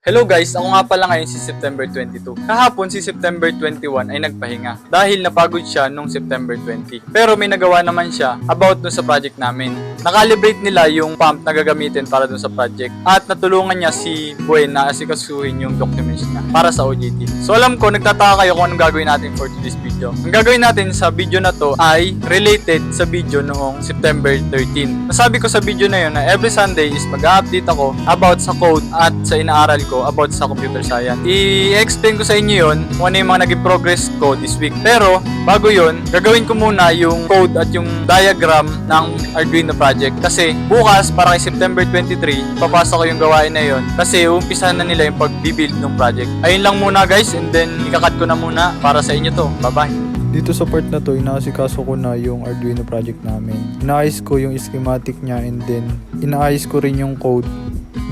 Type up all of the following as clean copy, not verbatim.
Hello guys, ako nga pala ngayon si September 22. Kahapon si September 21 ay nagpahinga dahil napagod siya nung September 20. Pero may nagawa naman siya about dun sa project namin. Nakalibrate nila yung pump na gagamitin para dun sa project at natulungan niya si Buen na asikasuhin yung documents niya para sa OJT. So alam ko, nagtataka kayo kung anong gagawin natin for today's video. Ang gagawin natin sa video na to ay related sa video noong September 13. Nasabi ko sa video na yun na every Sunday is mag-update ako about sa code at sa inaaral ko about sa computer science. I-explain ko sa inyo yun kung ano yung mga naging progress ko this week. Pero bago yun, gagawin ko muna yung code at yung diagram ng Arduino project. Kasi bukas para kay September 23, papasa ko yung gawain na yun. Kasi umpisa na nila yung pag-build ng project. Ayun lang muna guys, and then ikakat ko na muna para sa inyo to. Bye-bye! Dito sa part na to, inaasikaso ko na yung Arduino project namin. Inaayos ko yung schematic niya and then inaayos ko rin yung code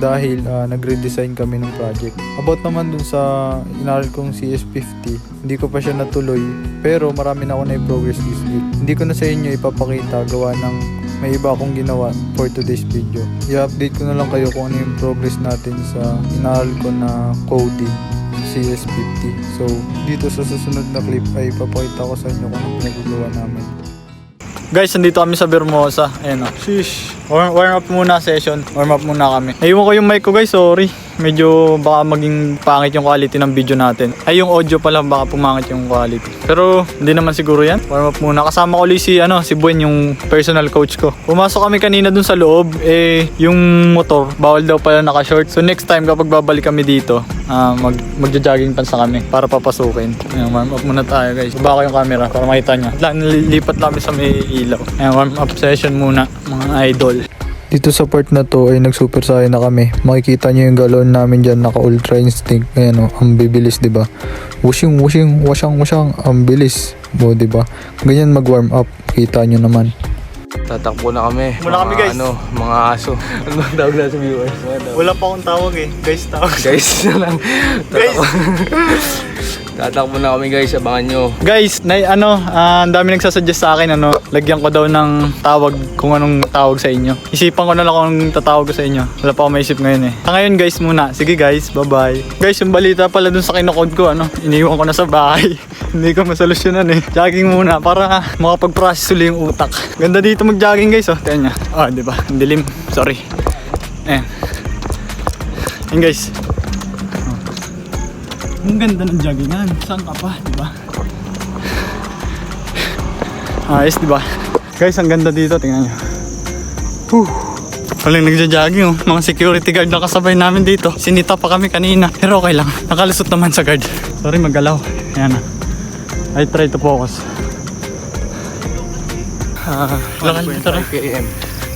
dahil nagre-design kami ng project. About naman dun sa inaral kong CS50, hindi ko pa siya natuloy pero marami na ako na progress this week. Hindi ko na sa inyo ipapakita gawa ng may iba akong ginawa for today's video. I-update ko na lang kayo kung ano yung progress natin sa inaral ko na coding CS50. So, dito sa susunod na clip ay papakita ko sa inyo kung ano pinagagawa namin. Guys, nandito kami sa Bermosa. Ayan o. Sheesh. Warm up muna session. Warm up muna kami. Naiwan ko yung mic ko guys, sorry. Medyo baka maging pangit yung quality ng video natin. Ay, yung audio pala baka pumangit yung quality. Pero hindi naman siguro yan. Warm up muna. Kasama ko ulit si Buen, yung personal coach ko. Pumasok kami kanina dun sa loob. Yung motor, bawal daw pala naka-short. So next time kapag babalik kami dito, magja-jogging pants na kami para papasukin. Ayan, warm up muna tayo guys. Baba ko yung camera para makita nyo. Nilipat lang sa may ilaw. Ayan, warm up session muna mga idol. Dito sa part na to ay nag-super saiyan na kami. Makikita nyo yung galon namin dyan, naka ultra instinct. Ayan o, ang bibilis diba? Wushing, wasyang, ang bilis. O diba? Ganyan mag-warm up, kita nyo naman. Tatakbo na kami. Muna kami, guys. Mga aso. Ano bang tawag na sa viewers? Wala pa akong tawag eh. Guys, tawag. Guys na lang. Guys! Tatakbo na kami guys, abangan nyo. Guys, ang dami nagsasuggest sa akin, lagyan ko daw ng tawag kung anong tawag sa inyo. Isipan ko na lang kung anong tatawag ko sa inyo. Wala pa ako maisip ngayon eh. Sa ngayon guys muna. Sige guys, bye-bye. Guys, yung balita pala dun sa kinokod ko, iniwan ko na sa bahay. Hindi ko masolusyonan eh. Jogging muna para makapag-process ulit yung utak. Ganda dito mag-jogging guys, oh. Tingnan nyo. Oh, diba? Ang dilim. Sorry. Ayan. Ayan guys. Ang ganda ng joggingan. Saan ka pa, diba? Ayos, diba? Guys, ang ganda dito. Tingnan nyo. Walang nagja-jogging, oh. Mga security guard na kasabay namin dito. Sinita pa kami kanina. Pero okay lang. Nakalusot naman sa guard. Sorry, maggalaw. Ayan na. I try to focus. Lakad dito na.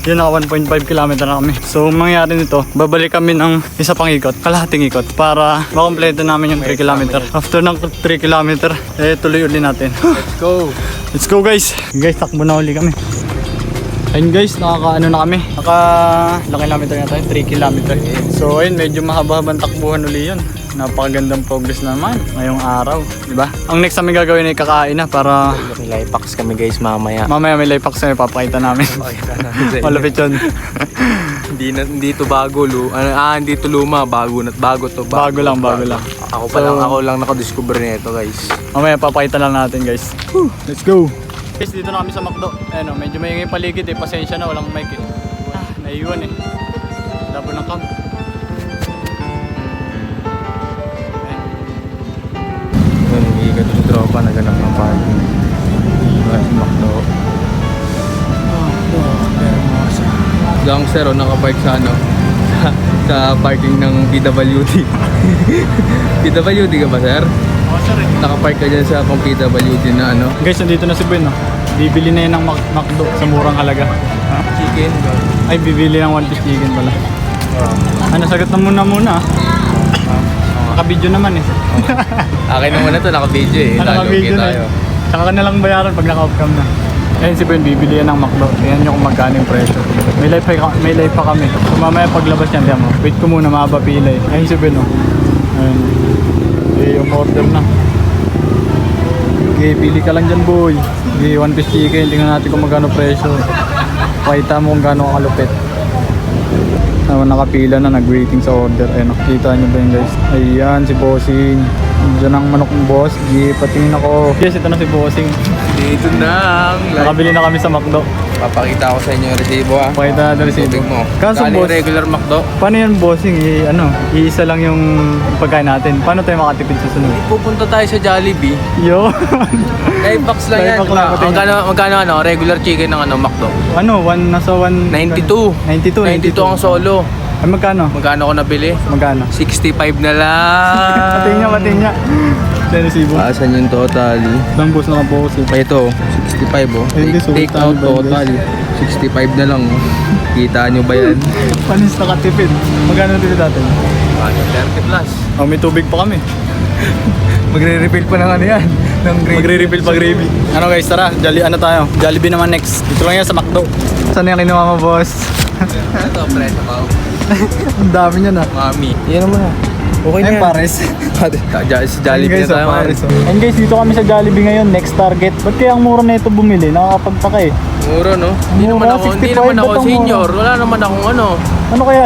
Yun, naka 1.5 km na kami. So, mangyayari nito, babalik kami ng isa pang ikot, kalahating ikot, para makompleto namin yung 3 km. After ng 3 km, tuloy uli natin. Let's go! Let's go guys! Guys, takbo na uli kami. Ayun guys, nakakaano na kami. Ilang kilometer na tayo? 3 km. So, ayun, medyo mahaba-habang takbuhan uli yun. Napakagandang progress naman ngayong araw, di ba? Ang next namin gagawin ay kakain na para May life packs kami guys mamaya. mamaya may life hacks na papakita namin. Malapit yun. Hindi to bago, hindi to luma, bago to. Bago lang. Ako lang nakadiscover nito guys. Mamaya papakita lang natin guys. Let's go! Guys, dito na kami sa McDo. Ayun, medyo maingay paligid eh. Pasensya na, walang mic eh. Naiiwan eh. Labo ng camp. Nag-iigat yung tropa, naganap ng parking. Guys, McDo. Gangster nakapark sa sa parking ng PWD. PWD ka ba sir? Oh, sorry. Nakapark ka dyan sa pang PWD na Guys, nandito na si Buen, no? Bibili na yan ng McDo sa murang halaga. chicken. Ay, bibili ng 1 piece chicken pala. Sagot na muna. Naka-video naman eh. Akin naman na to, naka-video eh. Naka-video na eh. Saka ka na lang bayaran pag naka-off-cam na. Ayun si Buen, bibili yan ng McDo. Tingnan nyo kung magkano yung presyo. May live pa kami. So mamaya paglabas yan, diyan mo. Wait ko muna, mahaba pila eh. Ayun si Buen, oh. Ayun. Yung order na. Okay, pili ka lang dyan boy. Okay, 1 piece chicken. Tingnan natin kung magkano presyo. Pakita mo kung gaano kalupit. na nakapila na, nag-waiting sa order. Ayun, nakikita nyo ba yun guys? Ayan, si Bossing. Diyan ang manok ng boss. Gi, patingin ako. Yes, ito na si Bossing. Dito na ang Nakabili na kami sa McDo. Papakita ko sa inyo yung resibo ha. Pakita natin resibo. Tubig mo. Kaso Galing boss, regular McDo. paano yan Bossing? Iisa lang yung pagkain natin. Paano tayo makatipid sa sunod? Pupunta tayo sa Jollibee. Yo! Live box lang yan. Live box lang, Diba? Magkano ano, regular chicken ng ano, McDo? Nasa 92. 92 ang solo. Ay, magkano? Magkano ko nabili? Magkano? 65 na lang. Patingin niya. Sa resibo. Asan yung total? Lang boss na po si. Ito, 65 oh. Ay, hindi, Take sulit out tayo, total. 65 na lang oh. Kita nyo ba yan? Panis nakatipid. Magkano tipid natin? 30 plus. Oh, may tubig pa kami. Magre-refill pa ng ano yan. Ng Magre-refill pa gravy. Ano guys, tara. Tayo. Jollibee naman next. Dito lang yan sa McDo. Saan yung kinuha mo, boss? Ito, pre, tapaw. Ang dami niya na. Mami. Yan naman ha. Okay na Ay, yan. pares. Sa Jollibee na tayo. pares. And guys, dito kami sa Jollibee ngayon. Next target. Ba't kaya ang mura na ito bumili? Nakakapagtaka eh. Mura no? Hindi Mura, naman ako 65 senior. ba't ang mura? Wala naman akong ano. Ano kaya?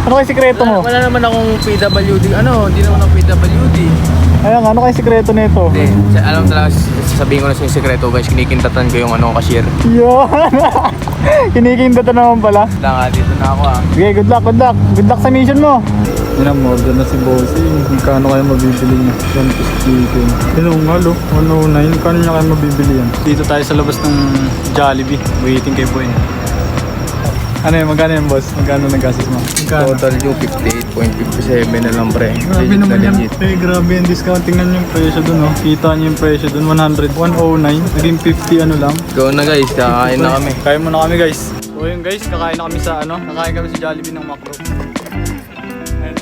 Ano kaya sikreto mo? Wala naman akong PWD. Hindi naman ako PWD. Ayun, ano kaya sikreto nito? Hindi. Alam talaga, sasabihin ko na sa yung sekreto guys. Kinikintatan ko yung ano, cashier. Yun! Kinikindata naman pala. Lang dito na ako ah. Okay, good luck. Good luck sa mission mo. Yan ang order na si Bossing. Magkano kayo mabibili niya? 1 piece chicken. Yun nga lo, 109. Kano niya kayo mabibili yan? Dito tayo sa labas ng Jollibee. Waiting kay Boy. Ano yun? Magkano yan boss? Magkano nag-assist mo? Magkano? Total yung 58.57 na lang pre. Grabe naman yan. Eh, grabe yung discount. Tingnan niyo yung presyo dun, oh. Kita niyo yung presyo dun. 100. 109. Naging 50 ano lang. Go na guys, kakain na kami. Kain muna kami guys. So yun guys, kakain na kami sa kakain kami sa Jollibee ng Macro. Ayun,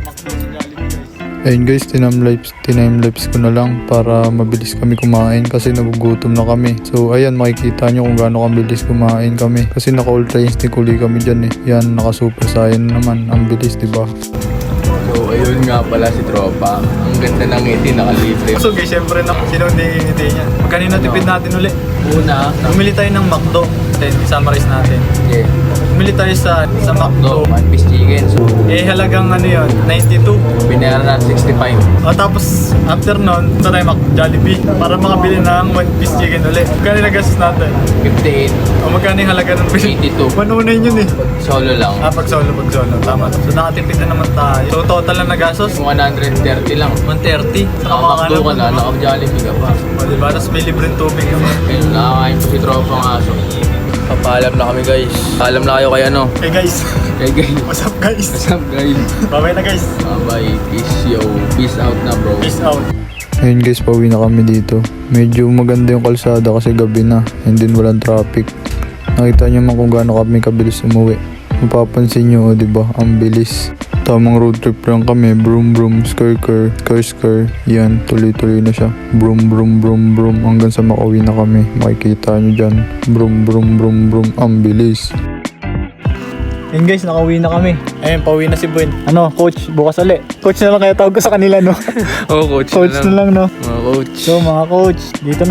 Macro sa Jollibee guys. Ayun guys, tinime-lapse ko na lang para mabilis kami kumain kasi nagugutom na kami. So ayan, makikita nyo kung gaano kabilis kumain kami kasi naka-ultra instinct uli kami dyan eh. Yan, naka-super saiyan naman. Ang bilis, diba? So ayun nga pala si Tropa. Ang ganda ng ngiti, nakalibre. So guys, syempre na sino hindi ngiti niya. Kanina tipid natin uli. Una, Bumili tayo ng McDo. Then, summarize natin. yeah. Bumili tayo sa McDo. 1 piece chicken. So Halagang yun, 92. binayaran na 65. O tapos, after nun, punta tayo Jollibee para makabili ng 1 piece chicken ulit. Magkano nagastos natin? 58. O magkano yung halaga ng bili? 82. 109 yun eh. Solo lang. Pag solo. Tama. So nakatipid na naman tayo. So total na nagastos? 130 lang. 130. Saka Nakamakdo ka na, naka-Jollibee ka pa. O diba? Tapos may libreng tubig naman. Ayun, nakakain pa si Tropa ng aso. Papaalam na kami guys. Paalam na kayo kay ano. Hey guys, Hey guys. what's up guys? What's up guys? Bye-bye na guys. Bye. Peace out na bro. Peace out. Ayun guys, pauwi na kami dito. Medyo maganda yung kalsada kasi gabi na and then walang traffic. Nakita nyo man kung gaano kami kabilis umuwi. Mapapansin nyo, diba? Ang bilis. Tamang road trip lang kami. Broom broom, skr. Yan, tuloy-tuloy na siya. Broom. Hanggang sa makauwi na kami. Makikita nyo dyan. Broom. Ang bilis. And guys, nakauwi na kami. Ayun, pauwi na si Buen. Ano, coach, bukas ulit. Coach na lang kaya tawag ko sa kanila, no? Oh, coach, Coach na lang, no? Mga coach. So, mga coach, dito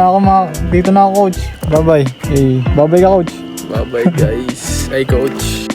na ako, coach. Bye-bye. Hey, bye-bye ka, coach. Bye-bye guys. Hey coach.